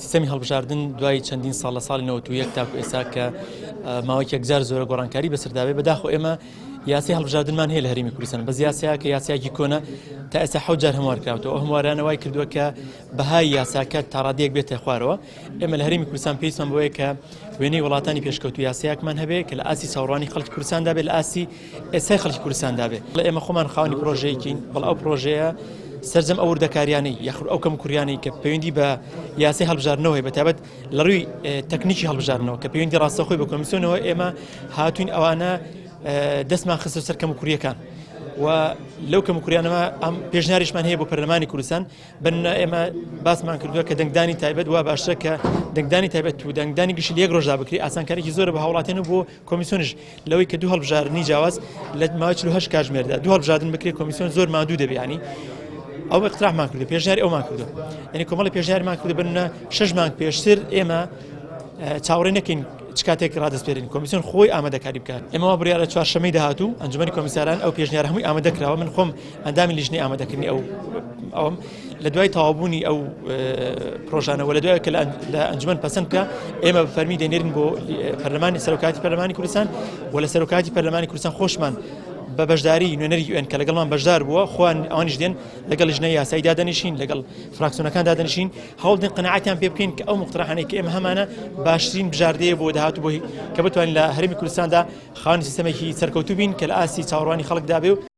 سیستەمی هەڵبژاردن دوای چەندین ساڵ لە ساڵی 91 تاکو ئێستا کە ماوەیەک یەکجار زۆرە گۆڕانکاری بەسەرداوێت بەداخۆ ئێمە یاسی هەڵبژاردنمان هەیە لە هەرێمی کوردستان بەس یاسایا کە یاسایەکی کۆنە تا ئێستا 7 جار هەموار کراوەتەوە ئەو هەموارانە وای کردووە کە بەهای یاساکە تا ڕادەیەک بێتە خوارەوە ئێمە لە هەرێمی کوردستان پێویستمان بەوەیە کە وێنەی وڵاتانی پێشکەوتوو یاسایەکمان هەبێت کە لە ئاسی چاوەڕوانی خەڵکی کوردستاندا بێت لە ئاسی ئێستای خەڵکی کوردستاندا بێت ئێمە خۆمان خاوەنی پرۆژەیەکین بەڵام ئەو پرۆژەیە سەرجەم ئەو وردەکاریانەی یاخود ئەو کەم کوریانەی کە پەیوەندی بە یاسای هەڵبژاردنەوەی بەتابەت لە ڕووی تەکنیکی هەڵبژاردنەوە کە پەیوەندی ڕاستەخۆی بە کۆمیسیۆنەوە ئێمە هاتوین ئەوانە دەستمان خستە سەر کەم و کوریەکان و لەو کەم و کوریانەمە ئەم پێشنیاریشمان هەیە بۆ پەرلەمانی کوردستان بنە ئێمە باسمان کردووە کە دەنگدانی تایبەت وا باشترە کە دەنگدانی تایبەت و دەنگدانی گشتی لە یەک ڕۆژدا بکری ئاسانکاریی زۆرە بە هاوڵاتیان و بۆ کۆمیسیۆنش لەوەی کە دوو هەڵبژاردننی جیاواز لە ماوەی 48 کاتژمێردا دوو هەڵبژاردن بکرێت کۆمیسیۆن زۆر ماندوو دەبێت ینی ئەو اقتراحمان کردو پێشنیاری ئەومان کردو یعنی کۆمەڵی پێشنیاریمان کردو بنە 6 مانگ پێشتر ئێمە چاوەڕێ نەکەین چ کاتێک ڕادەسپێرین کۆمیسیۆن خۆی ئامادەکاری بکات ئێمە وا بڕیارە چوارشەمەی داهاتوو ئەنجومەنی کۆمیساران ئەو پێشنیار هەمووی ئامادە کراوە من خۆم ئەندامی لیژنەی ئامادەکردنی ئەوم لە دوای تەواوبوونی ئەو پرۆژانەوە لە دوای کە لە ئەنجومەن پەسەند بکە ئێمە بە فەرمی دەنێرین بۆ پەرلەمانی سەرۆکاتی پەرلەمانی کوردستان و لە سەرۆکاتی پەرلەمانی کوردستان خۆشمان بە بەشداری نوێنەری UN کە لەگەڵمان بەشدار بووە خۆیان ئەوانیش دێن لەگەڵ لیژنەی یاسایی دادەنیشین لەگەڵ فراکسیۆنەکان دادەنیشین هەوڵ دێن قەناعەتیان پێ بکەین کە ئەو مقترحانەی کە ئێمە هەمانە باشترین بژاردەیە بۆ داهاتوو بۆ کە بتوانین لە هەرێمی کوردستاندا خاوەنی سیستەمێکی سەرکەوتوو بین کە لە ئاسی چاوەڕوانی خەڵکدا بێ و